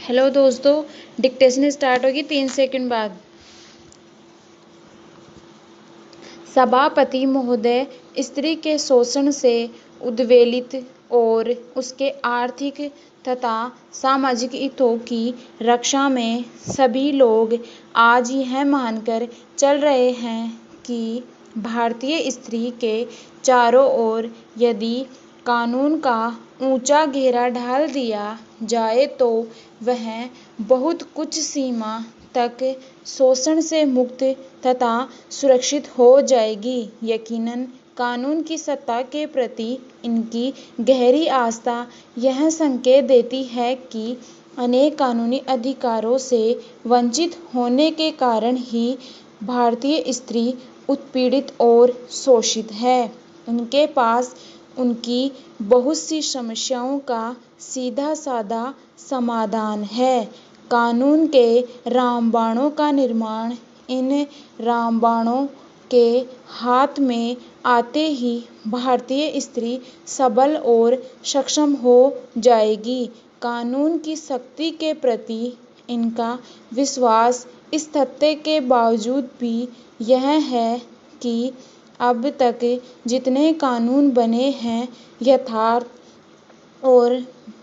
Hello दोस्तों, dictation start होगी 3 second बाद। सभापति महोदय, स्त्री के शोषण से उद्वेलित और उसके आर्थिक तथा सामाजिक हितों की रक्षा में सभी लोग आज यह मानकर चल रहे हैं कि भारतीय स्त्री के चारों ओर यदि कानून का ऊंचा घेरा डाल दिया जाए तो वह बहुत कुछ सीमा तक शोषण से मुक्त तथा सुरक्षित हो जाएगी। यकीनन कानून की सत्ता के प्रति इनकी गहरी आस्था यह संकेत देती है कि अनेक कानूनी अधिकारों से वंचित होने के कारण ही भारतीय स्त्री उत्पीड़ित और शोषित है। उनके पास उनकी बहुत सी समस्याओं का सीधा साधा समाधान है। कानून के रामबाणों का निर्माण इन रामबाणों के हाथ में आते ही भारतीय स्त्री सबल और सक्षम हो जाएगी। कानून की शक्ति के प्रति इनका विश्वास इस तथ्य के बावजूद भी यह है कि अब तक जितने कानून बने हैं यथार्थ और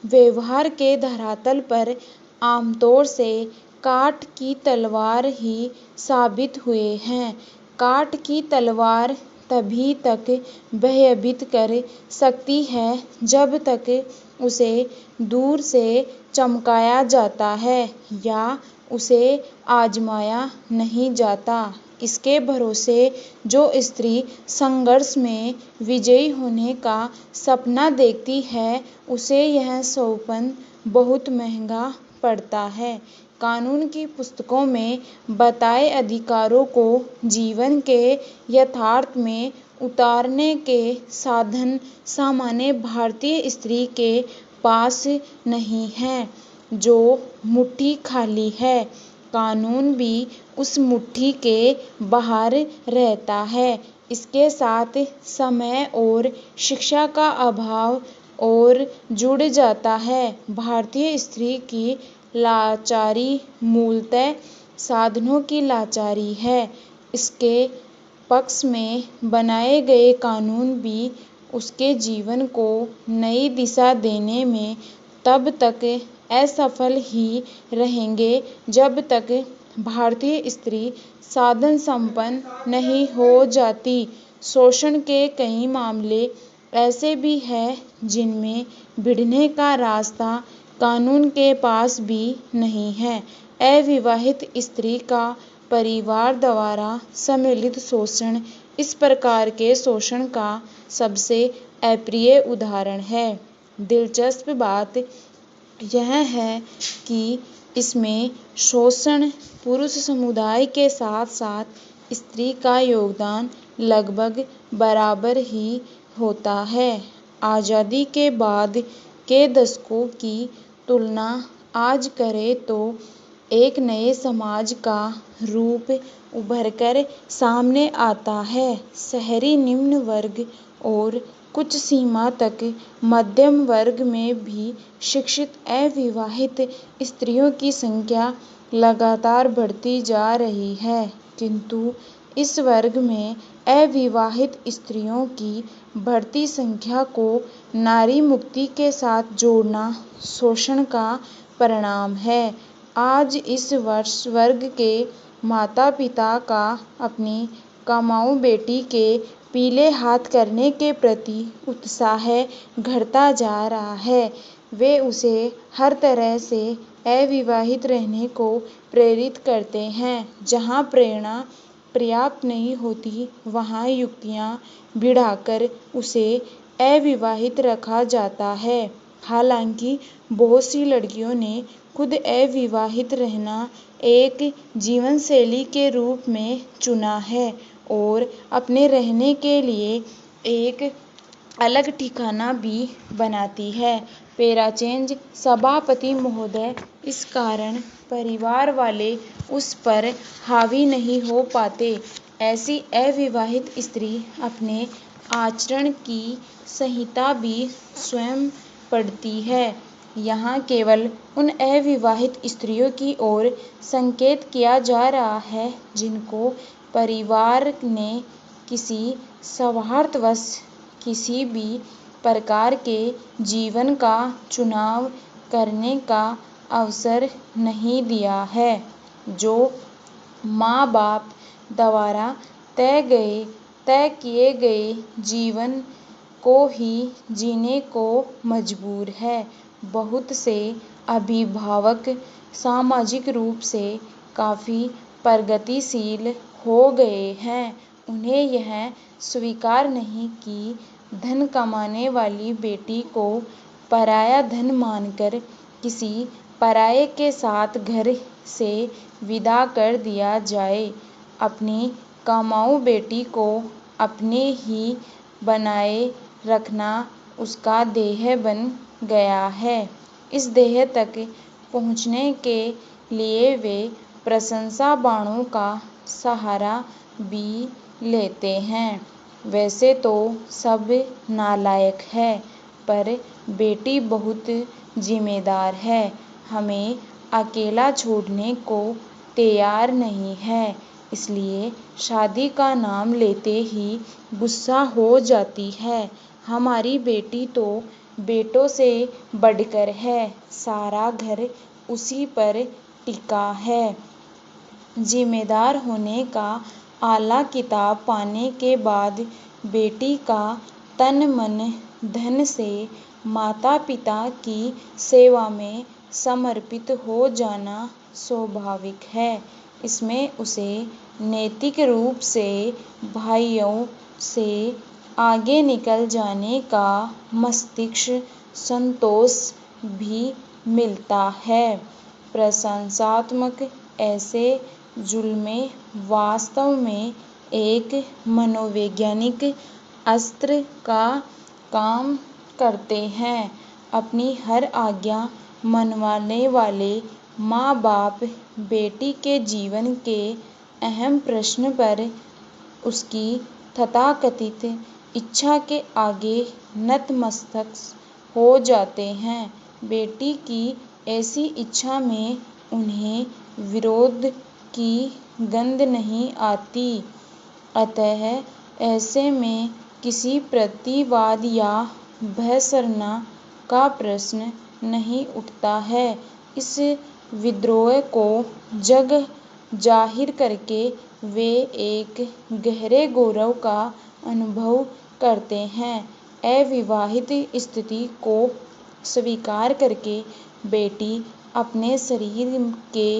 व्यवहार के धरातल पर आमतौर से काठ की तलवार ही साबित हुए हैं। काठ की तलवार तभी तक भयभीत कर सकती है जब तक उसे दूर से चमकाया जाता है या उसे आजमाया नहीं जाता। इसके भरोसे जो स्त्री संघर्ष में विजयी होने का सपना देखती है उसे यह सौंपन बहुत महंगा पड़ता है। कानून की पुस्तकों में बताए अधिकारों को जीवन के यथार्थ में उतारने के साधन सामान्य भारतीय स्त्री के पास नहीं हैं। जो मुट्ठी खाली है, कानून भी उस मुट्ठी के बाहर रहता है। इसके साथ समय और शिक्षा का अभाव और जुड़ जाता है। भारतीय स्त्री की लाचारी मूलतः साधनों की लाचारी है। इसके पक्ष में बनाए गए कानून भी उसके जीवन को नई दिशा देने में तब तक असफल ही रहेंगे जब तक भारतीय स्त्री साधन संपन्न नहीं हो जाती। शोषण के कई मामले ऐसे भी हैं जिनमें भिड़ने का रास्ता कानून के पास भी नहीं है। अविवाहित स्त्री का परिवार द्वारा सम्मिलित शोषण इस प्रकार के शोषण का सबसे अप्रिय उदाहरण है। दिलचस्प बात यह है कि इसमें शोषण पुरुष समुदाय के साथ साथ स्त्री का योगदान लगभग बराबर ही होता है। आज़ादी के बाद के दशकों की तुलना आज करें तो एक नए समाज का रूप उभरकर सामने आता है। शहरी निम्न वर्ग और कुछ सीमा तक मध्यम वर्ग में भी शिक्षित अविवाहित स्त्रियों की संख्या लगातार बढ़ती जा रही है, किंतु इस वर्ग में अविवाहित स्त्रियों की बढ़ती संख्या को नारी मुक्ति के साथ जोड़ना शोषण का परिणाम है। आज इस वर्ग के माता पिता का अपनी कमाऊ बेटी के पीले हाथ करने के प्रति उत्साह घटता जा रहा है। वे उसे हर तरह से अविवाहित रहने को प्रेरित करते हैं। जहाँ प्रेरणा पर्याप्त नहीं होती वहाँ युक्तियाँ भिड़ाकर उसे अविवाहित रखा जाता है। हालांकि बहुत सी लड़कियों ने खुद अविवाहित रहना एक जीवनशैली के रूप में चुना है और अपने रहने के लिए एक अलग ठिकाना भी बनाती है। पेराचेंज सभापति महोदय, इस कारण परिवार वाले उस पर हावी नहीं हो पाते। ऐसी अविवाहित स्त्री अपने आचरण की संहिता भी स्वयं पढ़ती है। यहाँ केवल उन अविवाहित स्त्रियों की ओर संकेत किया जा रहा है जिनको परिवार ने किसी स्वार्थवश किसी भी प्रकार के जीवन का चुनाव करने का अवसर नहीं दिया है, जो माँ बाप द्वारा तय किए गए जीवन को ही जीने को मजबूर है। बहुत से अभिभावक सामाजिक रूप से काफ़ी प्रगतिशील हो गए हैं। उन्हें यह स्वीकार नहीं कि धन कमाने वाली बेटी को पराया धन मानकर किसी पराये के साथ घर से विदा कर दिया जाए। अपनी कमाऊ बेटी को अपने ही बनाए रखना उसका ध्येय बन गया है। इस ध्येय तक पहुँचने के लिए वे प्रशंसा बाणों का सहारा भी लेते हैं। वैसे तो सब नालायक है, पर बेटी बहुत जिम्मेदार है, हमें अकेला छोड़ने को तैयार नहीं है, इसलिए शादी का नाम लेते ही गुस्सा हो जाती है। हमारी बेटी तो बेटों से बढ़कर है, सारा घर उसी पर टिका है। जिम्मेदार होने का आला किताब पाने के बाद बेटी का तन मन धन से माता पिता की सेवा में समर्पित हो जाना स्वाभाविक है। इसमें उसे नैतिक रूप से भाइयों से आगे निकल जाने का मस्तिष्क संतोष भी मिलता है। प्रशंसात्मक ऐसे जुल्मे वास्तव में एक मनोवैज्ञानिक अस्त्र का काम करते हैं। अपनी हर आज्ञा मनवाने वाले माँ बाप बेटी के जीवन के अहम प्रश्न पर उसकी तथाकथित इच्छा के आगे नतमस्तक हो जाते हैं। बेटी की ऐसी इच्छा में उन्हें विरोध की गंध नहीं आती, अतः ऐसे में किसी प्रतिवाद या बहसरना का प्रश्न नहीं उठता है। इस विद्रोह को जग जाहिर करके वे एक गहरे गौरव का अनुभव करते हैं। अविवाहित स्थिति को स्वीकार करके बेटी अपने शरीर के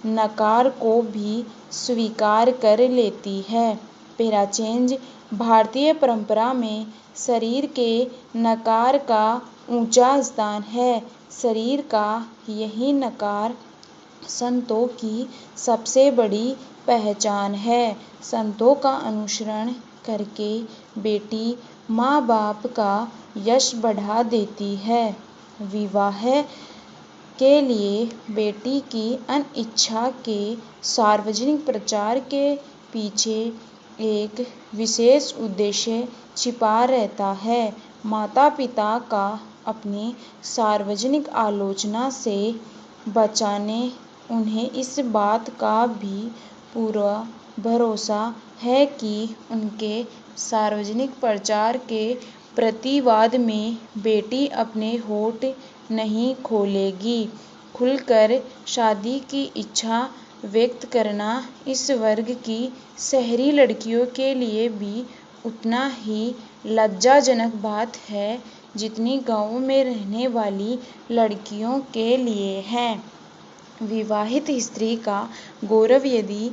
नकार को भी स्वीकार कर लेती है। पैराचेंज भारतीय परंपरा में शरीर के नकार का ऊंचा स्थान है। शरीर का यही नकार संतों की सबसे बड़ी पहचान है। संतों का अनुसरण करके बेटी माँ बाप का यश बढ़ा देती है। विवाह के लिए बेटी की अनिच्छा के सार्वजनिक प्रचार के पीछे एक विशेष उद्देश्य छिपा रहता है। माता पिता का अपनी सार्वजनिक आलोचना से बचाने उन्हें इस बात का भी पूरा भरोसा है कि उनके सार्वजनिक प्रचार के प्रतिवाद में बेटी अपने होठ नहीं खोलेगी। खुलकर शादी की इच्छा व्यक्त करना इस वर्ग की शहरी लड़कियों के लिए भी उतना ही लज्जाजनक बात है जितनी गाँव में रहने वाली लड़कियों के लिए है। विवाहित स्त्री का गौरव यदि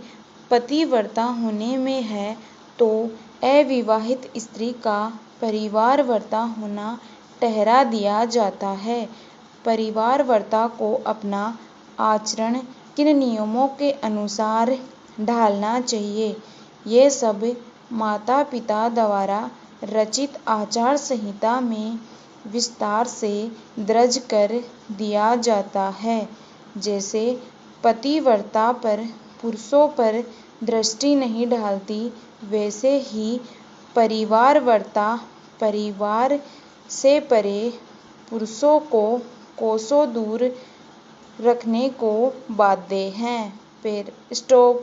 पतिव्रता होने में है, तो अविवाहित स्त्री का परिवारव्रता होना ठहरा दिया जाता है। परिवारव्रता को अपना आचरण किन नियमों के अनुसार ढालना चाहिए, ये सब माता पिता द्वारा रचित आचार संहिता में विस्तार से दर्ज कर दिया जाता है। जैसे पतिव्रता पर पुरुषों पर दृष्टि नहीं डालती, वैसे ही परिवारव्रता परिवार से परे पुरुषों को कोसों दूर रखने को बाध्य हैं। फिर स्टॉप